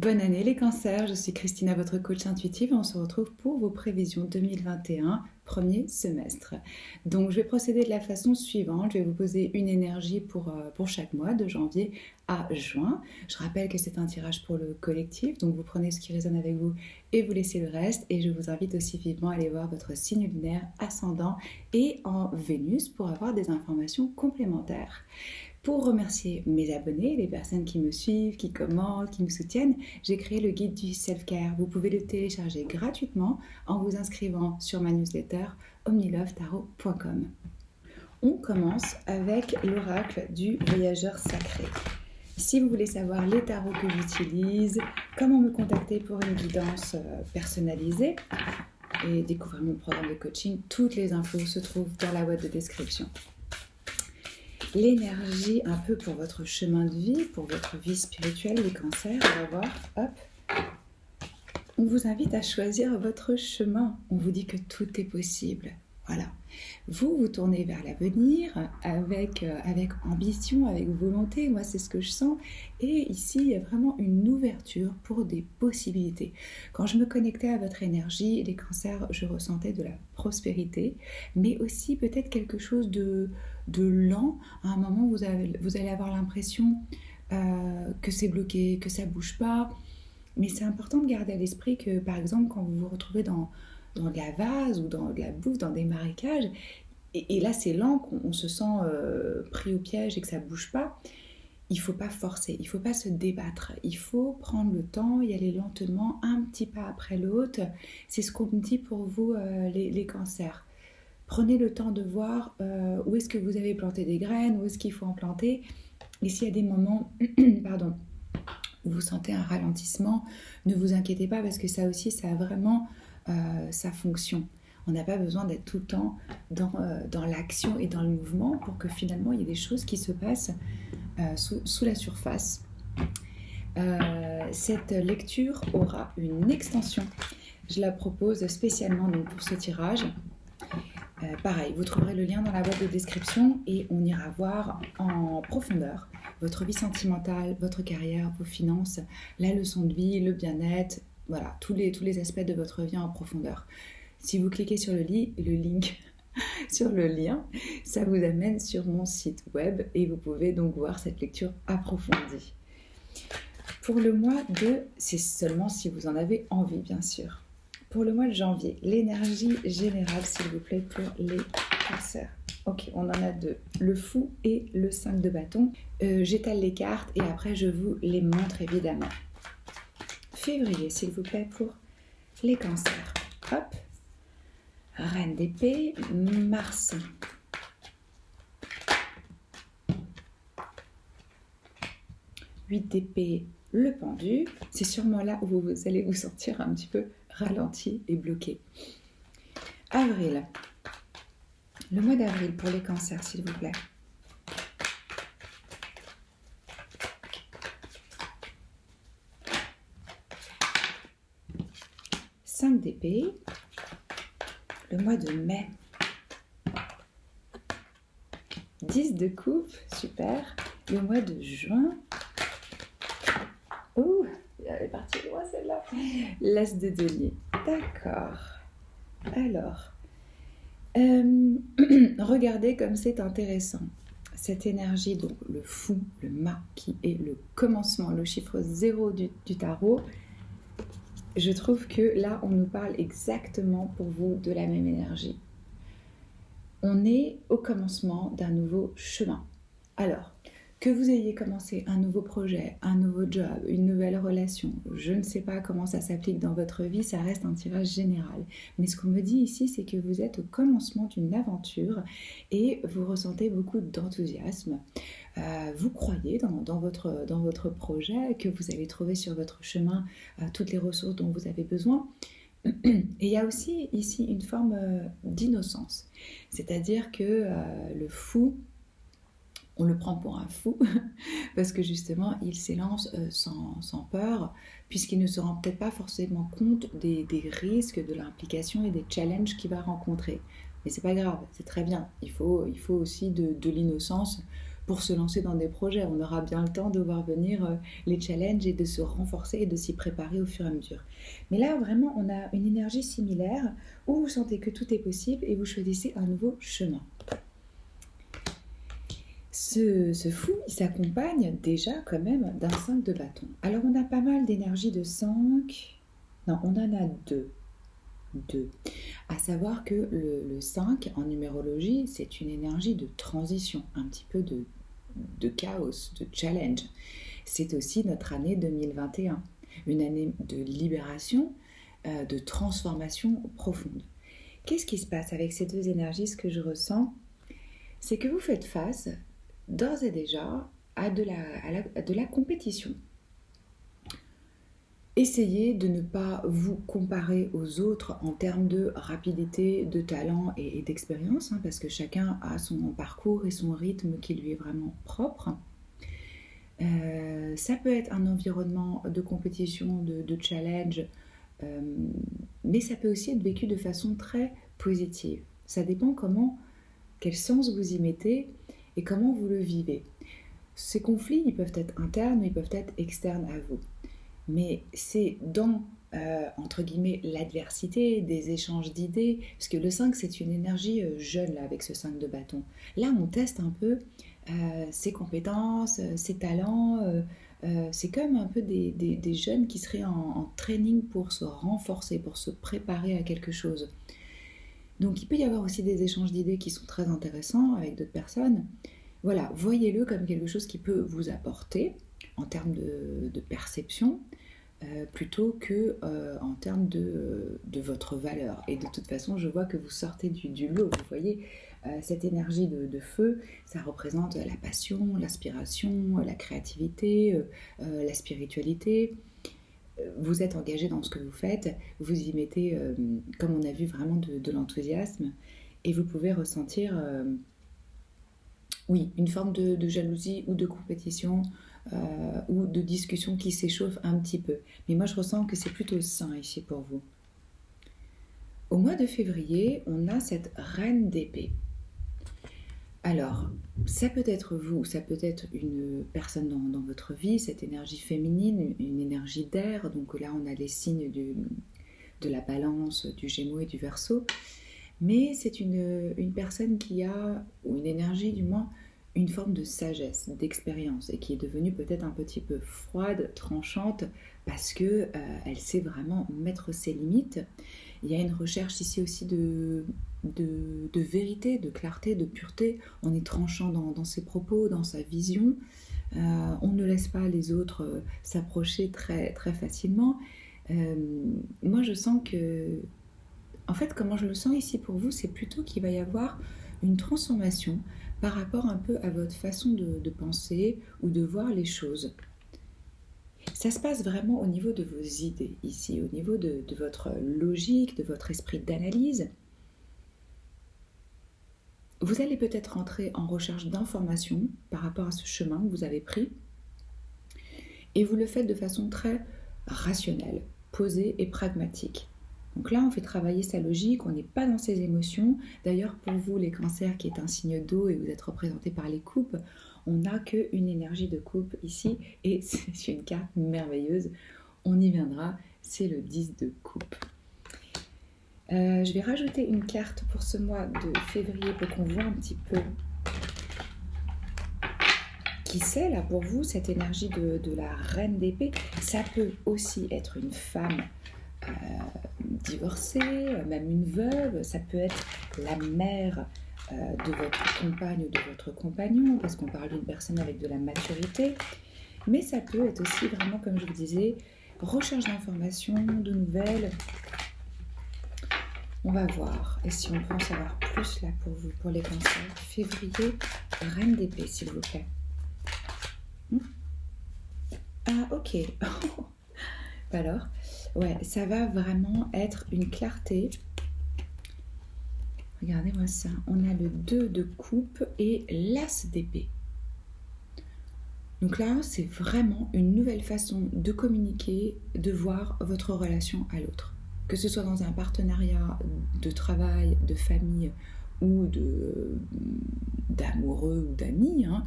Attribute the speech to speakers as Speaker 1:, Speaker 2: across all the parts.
Speaker 1: Bonne année les cancers, je suis Christina, votre coach intuitive et on se retrouve pour vos prévisions 2021, premier semestre. Donc je vais procéder de la façon suivante, je vais vous poser une énergie pour chaque mois, de janvier à juin. Je rappelle que c'est un tirage pour le collectif, donc vous prenez ce qui résonne avec vous et vous laissez le reste. Et je vous invite aussi vivement à aller voir votre signe lunaire, ascendant et en Vénus pour avoir des informations complémentaires. Pour remercier mes abonnés, les personnes qui me suivent, qui commentent, qui me soutiennent, j'ai créé le guide du self-care. Vous pouvez le télécharger gratuitement en vous inscrivant sur ma newsletter omnilovetarot.com. On commence avec l'oracle du voyageur sacré. Si vous voulez savoir les tarots que j'utilise, comment me contacter pour une guidance personnalisée et découvrir mon programme de coaching, toutes les infos se trouvent dans la boîte de description. L'énergie un peu pour votre chemin de vie, pour votre vie spirituelle, les cancers, on va voir, hop. On vous invite à choisir votre chemin. On vous dit que tout est possible. Voilà. Vous tournez vers l'avenir avec ambition, avec volonté. Moi, c'est ce que je sens. Et ici, il y a vraiment une ouverture pour des possibilités. Quand je me connectais à votre énergie, les cancers, je ressentais de la prospérité, mais aussi peut-être quelque chose de lent. À un moment, vous allez avoir l'impression que c'est bloqué, que ça ne bouge pas. Mais c'est important de garder à l'esprit que, par exemple, quand vous vous retrouvez dans de la vase ou dans de la bouffe, dans des marécages, et là c'est lent, qu'on se sent pris au piège et que ça ne bouge pas, il ne faut pas forcer, il ne faut pas se débattre, il faut prendre le temps, y aller lentement, un petit pas après l'autre. C'est ce qu'on me dit pour vous, les cancers. Prenez le temps de voir où est-ce que vous avez planté des graines, où est-ce qu'il faut en planter, et s'il y a des moments pardon, où vous sentez un ralentissement, ne vous inquiétez pas parce que ça aussi, ça a vraiment sa fonction. On n'a pas besoin d'être tout le temps dans l'action et dans le mouvement pour que finalement il y ait des choses qui se passent sous la surface. Cette lecture aura une extension. Je la propose spécialement donc, pour ce tirage. Pareil, vous trouverez le lien dans la boîte de description et on ira voir en profondeur votre vie sentimentale, votre carrière, vos finances, la leçon de vie, le bien-être, voilà, tous les aspects de votre vie en profondeur. Si vous cliquez sur le link, sur le lien, ça vous amène sur mon site web et vous pouvez donc voir cette lecture approfondie. Pour le mois c'est seulement si vous en avez envie bien sûr. Pour le mois de janvier, l'énergie générale s'il vous plaît pour les cancers. Ok, on en a deux, le fou et le 5 de bâton. J'étale les cartes et après je vous les montre évidemment. Février, s'il vous plaît, pour les cancers. Hop. Reine d'épée, Mars. Huit d'épée, le pendu. C'est sûrement là où vous allez vous sentir un petit peu ralenti et bloqué. Avril. Le mois d'avril pour les cancers, s'il vous plaît. Cinq d'épée. Le mois de mai. 10 de coupe, super. Le mois de juin. Ouh, elle est partie loin celle-là. L'as de denier. D'accord. Alors, regardez comme c'est intéressant. Cette énergie, donc le fou, le mât, qui est le commencement, le chiffre 0 du tarot, je trouve que là, on nous parle exactement pour vous de la même énergie. On est au commencement d'un nouveau chemin. Alors, que vous ayez commencé un nouveau projet, un nouveau job, une nouvelle relation, je ne sais pas comment ça s'applique dans votre vie, ça reste un tirage général. Mais ce qu'on me dit ici, c'est que vous êtes au commencement d'une aventure et vous ressentez beaucoup d'enthousiasme. Vous croyez dans votre projet, que vous allez trouver sur votre chemin toutes les ressources dont vous avez besoin. Et il y a aussi ici une forme d'innocence. C'est-à-dire que le fou, on le prend pour un fou parce que justement il s'élance sans peur puisqu'il ne se rend peut-être pas forcément compte des risques, de l'implication et des challenges qu'il va rencontrer. Mais c'est pas grave, c'est très bien. Il faut aussi de l'innocence pour se lancer dans des projets. On aura bien le temps de voir venir les challenges et de se renforcer et de s'y préparer au fur et à mesure. Mais là, vraiment, on a une énergie similaire où vous sentez que tout est possible et vous choisissez un nouveau chemin. Ce fou, il s'accompagne déjà quand même d'un 5 de bâton. Alors on a pas mal d'énergie de 5. Non, on en a deux. À savoir que le 5 en numérologie, c'est une énergie de transition, un petit peu de chaos, de challenge. C'est aussi notre année 2021, une année de libération, de transformation profonde. Qu'est-ce qui se passe avec ces deux énergies? Ce que je ressens, c'est que vous faites face d'ores et déjà à de la compétition. Essayez de ne pas vous comparer aux autres en termes de rapidité, de talent et d'expérience, parce que chacun a son parcours et son rythme qui lui est vraiment propre. Ça peut être un environnement de compétition, de challenge, mais ça peut aussi être vécu de façon très positive. Ça dépend quel sens vous y mettez et comment vous le vivez. Ces conflits, ils peuvent être internes, ils peuvent être externes à vous. Mais c'est dans, entre guillemets, l'adversité, des échanges d'idées, parce que le 5, c'est une énergie jeune, là, avec ce 5 de bâton. Là, on teste un peu ses compétences, ses talents. C'est comme un peu des jeunes qui seraient en training pour se renforcer, pour se préparer à quelque chose. Donc, il peut y avoir aussi des échanges d'idées qui sont très intéressants avec d'autres personnes. Voilà, voyez-le comme quelque chose qui peut vous apporter en termes de perception, plutôt que en termes de votre valeur. Et de toute façon, je vois que vous sortez du lot. Vous voyez, cette énergie de feu, ça représente la passion, l'inspiration, la créativité, la spiritualité. Vous êtes engagé dans ce que vous faites, vous y mettez, comme on a vu, vraiment de l'enthousiasme, et vous pouvez ressentir, oui, une forme de jalousie ou de compétition, ou de discussion qui s'échauffe un petit peu. Mais moi, je ressens que c'est plutôt sain ici pour vous. Au mois de février, on a cette reine d'épée. Alors, ça peut être vous, ça peut être une personne dans votre vie, cette énergie féminine, une énergie d'air. Donc là, on a les signes de la balance, du gémeaux et du verseau. Mais c'est une personne qui a, ou une énergie du moins, une forme de sagesse, d'expérience, et qui est devenue peut-être un petit peu froide, tranchante, parce que elle sait vraiment mettre ses limites. Il y a une recherche ici aussi de vérité, de clarté, de pureté. On est tranchant dans ses propos, dans sa vision. On ne laisse pas les autres s'approcher très, très facilement. Moi, je sens que... En fait, comment je le sens ici pour vous, c'est plutôt qu'il va y avoir une transformation par rapport un peu à votre façon de penser ou de voir les choses. Ça se passe vraiment au niveau de vos idées ici, au niveau de votre logique, de votre esprit d'analyse. Vous allez peut-être rentrer en recherche d'informations par rapport à ce chemin que vous avez pris, et vous le faites de façon très rationnelle, posée et pragmatique. Donc là, on fait travailler sa logique, on n'est pas dans ses émotions. D'ailleurs, pour vous, les cancers, qui est un signe d'eau et vous êtes représentés par les coupes, on n'a qu'une énergie de coupe ici, et c'est une carte merveilleuse. On y viendra, c'est le 10 de coupe. Je vais rajouter une carte pour ce mois de février pour qu'on voit un petit peu qui c'est là pour vous, cette énergie de la reine d'épée. Ça peut aussi être une femme divorcée, même une veuve, ça peut être la mère de votre compagne ou de votre compagnon, parce qu'on parle d'une personne avec de la maturité, mais ça peut être aussi vraiment, comme je vous disais, recherche d'informations, de nouvelles. On va voir, et si on peut en savoir plus là pour vous, pour les cancers, février, reine d'épée s'il vous plaît. Ah ok, alors, ouais, ça va vraiment être une clarté. Regardez-moi ça, on a le 2 de coupe et l'as d'épée. Donc là, c'est vraiment une nouvelle façon de communiquer, de voir votre relation à l'autre. Que ce soit dans un partenariat de travail, de famille ou d'amoureux ou d'amis, hein.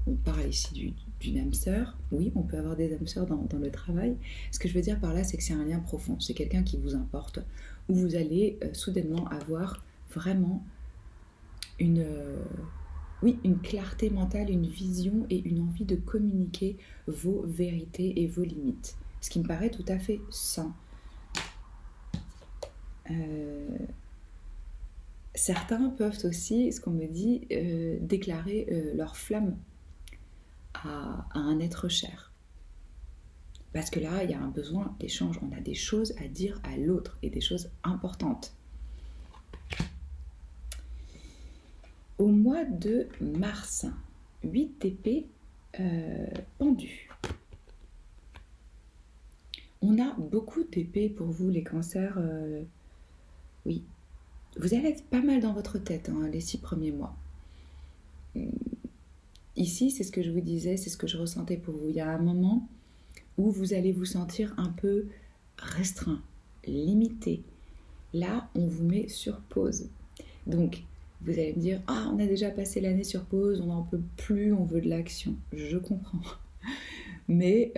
Speaker 1: On parle ici d'une âme sœur. Oui, on peut avoir des âmes sœurs dans le travail. Ce que je veux dire par là, c'est que c'est un lien profond. C'est quelqu'un qui vous importe, où vous allez soudainement avoir vraiment une clarté mentale, une vision et une envie de communiquer vos vérités et vos limites. Ce qui me paraît tout à fait sain. Certains peuvent aussi, ce qu'on me dit, déclarer leur flamme à un être cher. Parce que là, il y a un besoin d'échange. On a des choses à dire à l'autre et des choses importantes. Au mois de mars, 8 d'épée pendus. On a beaucoup d'épées pour vous, les cancers. Oui. Vous allez être pas mal dans votre tête, hein, les 6 premiers mois. Ici, c'est ce que je vous disais, c'est ce que je ressentais pour vous. Il y a un moment où vous allez vous sentir un peu restreint, limité. Là, on vous met sur pause. Donc, vous allez me dire, ah, on a déjà passé l'année sur pause, on n'en peut plus, on veut de l'action. Je comprends. Mais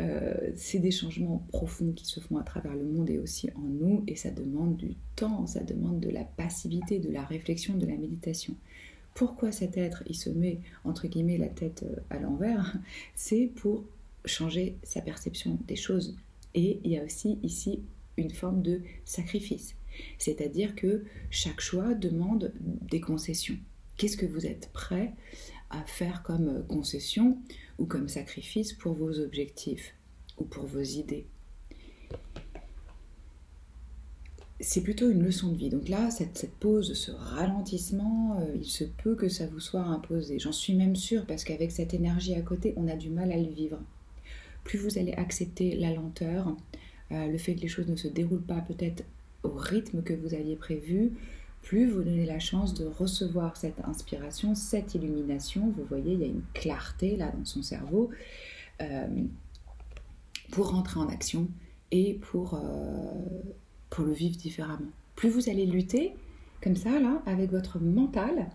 Speaker 1: c'est des changements profonds qui se font à travers le monde et aussi en nous, et ça demande du temps, ça demande de la passivité, de la réflexion, de la méditation. Pourquoi cet être, il se met, entre guillemets, la tête à l'envers? C'est pour changer sa perception des choses. Et il y a aussi ici une forme de sacrifice. C'est-à-dire que chaque choix demande des concessions. Qu'est-ce que vous êtes prêt à faire comme concession ou comme sacrifice pour vos objectifs ou pour vos idées? C'est plutôt une leçon de vie. Donc là, cette pause, ce ralentissement, il se peut que ça vous soit imposé. J'en suis même sûre, parce qu'avec cette énergie à côté, on a du mal à le vivre. Plus vous allez accepter la lenteur, le fait que les choses ne se déroulent pas peut-être au rythme que vous aviez prévu, plus vous donnez la chance de recevoir cette inspiration, cette illumination. Vous voyez, il y a une clarté là dans son cerveau pour rentrer en action et pour le vivre différemment. Plus vous allez lutter comme ça, là, avec votre mental,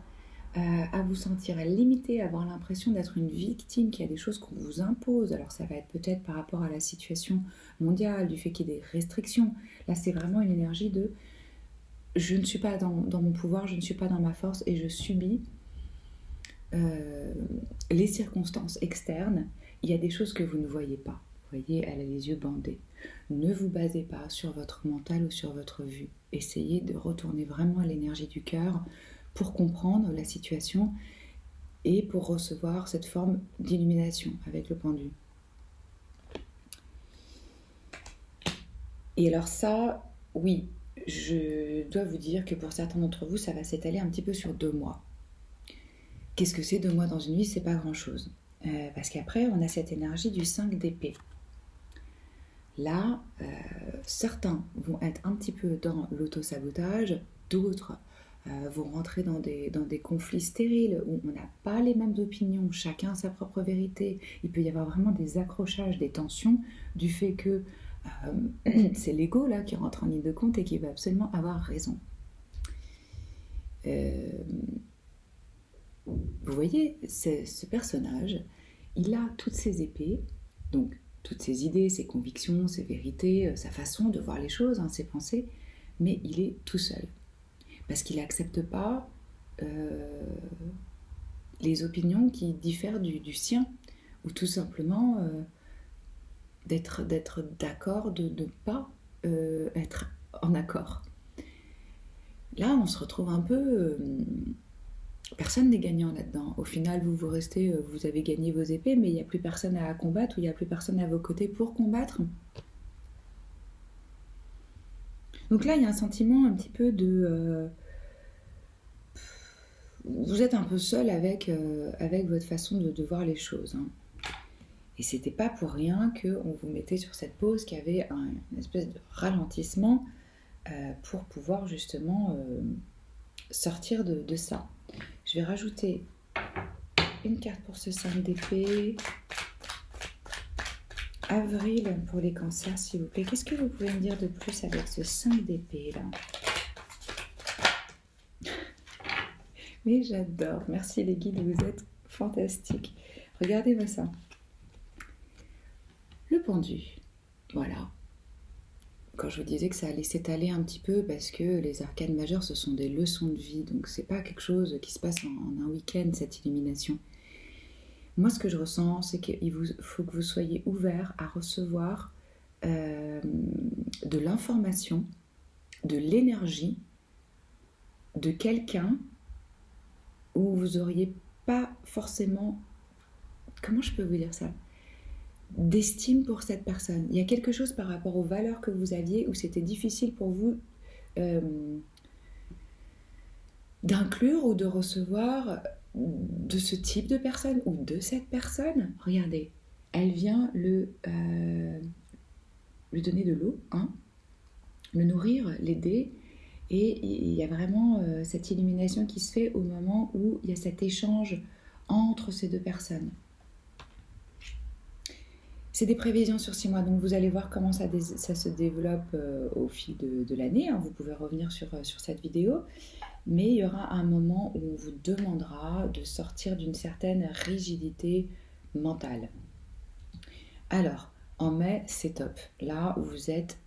Speaker 1: à vous sentir limité, à avoir l'impression d'être une victime, qu'il y a des choses qu'on vous impose. Alors ça va être peut-être par rapport à la situation mondiale, du fait qu'il y ait des restrictions. Là, c'est vraiment une énergie de je ne suis pas dans mon pouvoir, je ne suis pas dans ma force et je subis les circonstances externes. Il y a des choses que vous ne voyez pas. Vous voyez, elle a les yeux bandés. Ne vous basez pas sur votre mental ou sur votre vue. Essayez de retourner vraiment à l'énergie du cœur pour comprendre la situation et pour recevoir cette forme d'illumination avec le pendu. Et alors ça, oui, je dois vous dire que pour certains d'entre vous, ça va s'étaler un petit peu sur 2 mois. Qu'est-ce que c'est 2 mois dans une vie? C'est pas grand-chose. Parce qu'après, on a cette énergie du 5 d'épée. Là, certains vont être un petit peu dans l'auto-sabotage, d'autres vont rentrer dans des conflits stériles où on n'a pas les mêmes opinions, chacun a sa propre vérité. Il peut y avoir vraiment des accrochages, des tensions du fait que c'est l'ego là qui rentre en ligne de compte et qui va absolument avoir raison. Vous voyez, ce personnage, il a toutes ses épées, donc toutes ses idées, ses convictions, ses vérités, sa façon de voir les choses, hein, ses pensées, mais il est tout seul. Parce qu'il n'accepte pas les opinions qui diffèrent du sien, ou tout simplement d'être d'accord, de ne pas être en accord. Là, on se retrouve un peu... personne n'est gagnant là-dedans. Au final, vous restez, vous avez gagné vos épées, mais il n'y a plus personne à combattre, ou il n'y a plus personne à vos côtés pour combattre. Donc là, il y a un sentiment un petit peu de... vous êtes un peu seul avec votre façon de voir les choses. Hein. Et c'était pas pour rien qu'on vous mettait sur cette pause qui avait une espèce de ralentissement pour pouvoir justement sortir de ça. Je vais rajouter une carte pour ce 5 d'épée. Avril pour les cancers, s'il vous plaît. Qu'est-ce que vous pouvez me dire de plus avec ce 5 d'épée là? Mais j'adore. Merci les guides, vous êtes fantastiques. Regardez-moi ça. Le pendu. Voilà. Quand je vous disais que ça allait s'étaler un petit peu parce que les arcanes majeures, ce sont des leçons de vie. Donc c'est pas quelque chose qui se passe en un week-end, cette illumination. Moi, ce que je ressens, c'est qu'il faut que vous soyez ouvert à recevoir de l'information, de l'énergie de quelqu'un où vous n'auriez pas forcément, comment je peux vous dire ça, d'estime pour cette personne. Il y a quelque chose par rapport aux valeurs que vous aviez où c'était difficile pour vous d'inclure ou de recevoir de ce type de personne ou de cette personne. Regardez, elle vient lui donner de l'eau, hein, le nourrir, l'aider. Et il y a vraiment cette illumination qui se fait au moment où il y a cet échange entre ces deux personnes. C'est des prévisions sur 6 mois, donc vous allez voir comment ça se développe au fil de l'année. Hein. Vous pouvez revenir sur cette vidéo. Mais il y aura un moment où on vous demandera de sortir d'une certaine rigidité mentale. Alors, en mai, c'est top. Là où vous êtes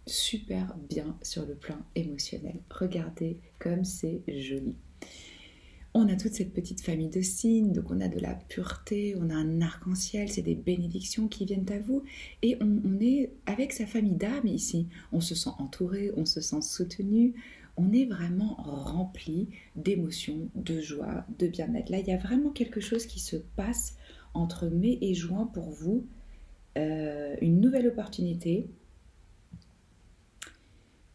Speaker 1: super bien sur le plan émotionnel. Regardez comme c'est joli. On a toute cette petite famille de signes, donc on a de la pureté, on a un arc-en-ciel, c'est des bénédictions qui viennent à vous. Et on est avec sa famille d'âmes ici. On se sent entouré, on se sent soutenu. On est vraiment rempli d'émotions, de joie, de bien-être. Là, il y a vraiment quelque chose qui se passe entre mai et juin pour vous. Une nouvelle opportunité.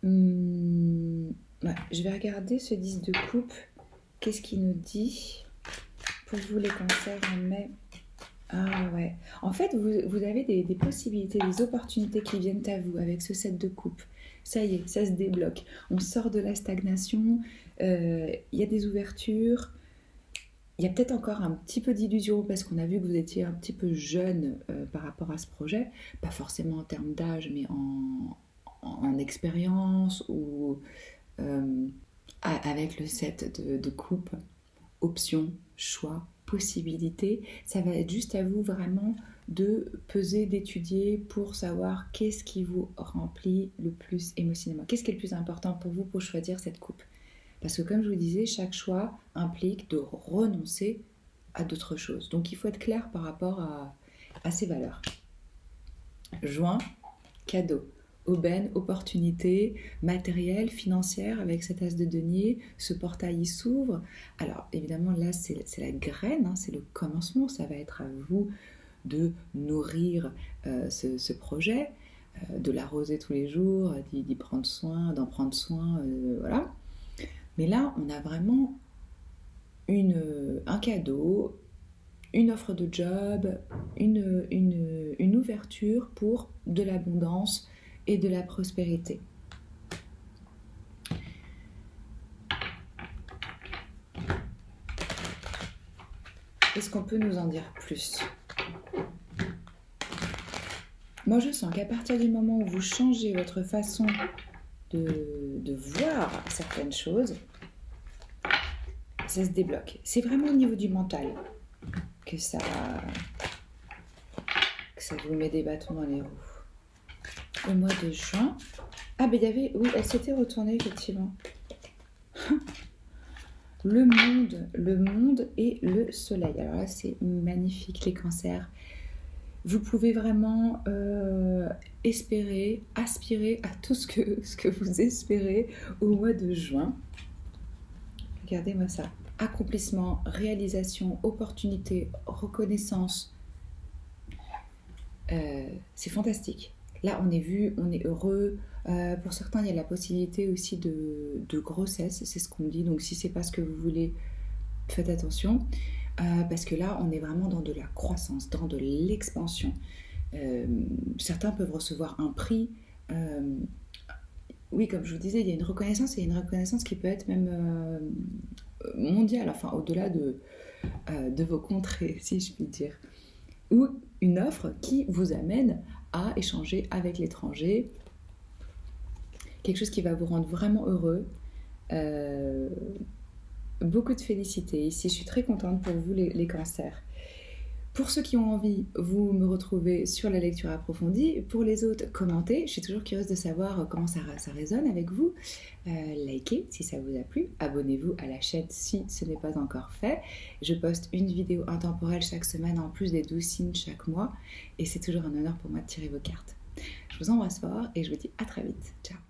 Speaker 1: Ouais, je vais regarder ce 10 de coupe. Qu'est-ce qu'il nous dit pour vous les cancers en mai? Ah ouais. En fait, vous avez des possibilités, des opportunités qui viennent à vous avec ce 7 de coupe. Ça y est, ça se débloque. On sort de la stagnation, il y a des ouvertures. Il y a peut-être encore un petit peu d'illusion parce qu'on a vu que vous étiez un petit peu jeune par rapport à ce projet. Pas forcément en termes d'âge, mais en expérience ou avec le 7 de coupe. Options, choix, possibilités. Ça va être juste à vous vraiment de peser, d'étudier pour savoir qu'est-ce qui vous remplit le plus émotionnellement. Qu'est-ce qui est le plus important pour vous pour choisir cette coupe? Parce que comme je vous disais, chaque choix implique de renoncer à d'autres choses. Donc il faut être clair par rapport à ces valeurs. Juin, cadeau. Aubaine, opportunité matérielle, financière avec cet as de denier, ce portail s'ouvre. Alors évidemment là c'est la graine, hein, c'est le commencement, ça va être à vous de nourrir ce projet, de l'arroser tous les jours, d'y prendre soin, d'en prendre soin, voilà. Mais là on a vraiment un cadeau, une offre de job, une ouverture pour de l'abondance et de la prospérité. Est-ce qu'on peut nous en dire plus? Moi, je sens qu'à partir du moment où vous changez votre façon de voir certaines choses, ça se débloque. C'est vraiment au niveau du mental que ça vous met des bâtons dans les roues. Au mois de juin, ah ben il y avait, oui, elle s'était retournée effectivement. Le monde et le soleil. Alors là, c'est magnifique les cancers. Vous pouvez vraiment espérer, aspirer à tout ce que vous espérez au mois de juin. Regardez-moi ça. Accomplissement, réalisation, opportunité, reconnaissance. C'est fantastique. Là, on est vu, on est heureux. Pour certains, il y a la possibilité aussi de grossesse, c'est ce qu'on dit. Donc, si c'est pas ce que vous voulez, faites attention. Parce que là, on est vraiment dans de la croissance, dans de l'expansion. Certains peuvent recevoir un prix. Oui, comme je vous disais, il y a une reconnaissance et une reconnaissance qui peut être même mondiale, enfin au-delà de vos contrées, si je puis dire. Ou une offre qui vous amène à échanger avec l'étranger, quelque chose qui va vous rendre vraiment heureux. beaucoup de félicité. Ici, je suis très contente pour vous les cancers. Pour ceux qui ont envie, vous me retrouvez sur la lecture approfondie. Pour les autres, commentez. Je suis toujours curieuse de savoir comment ça résonne avec vous. Likez si ça vous a plu. Abonnez-vous à la chaîne si ce n'est pas encore fait. Je poste une vidéo intemporelle chaque semaine en plus des 12 signes chaque mois. Et c'est toujours un honneur pour moi de tirer vos cartes. Je vous embrasse fort et je vous dis à très vite. Ciao.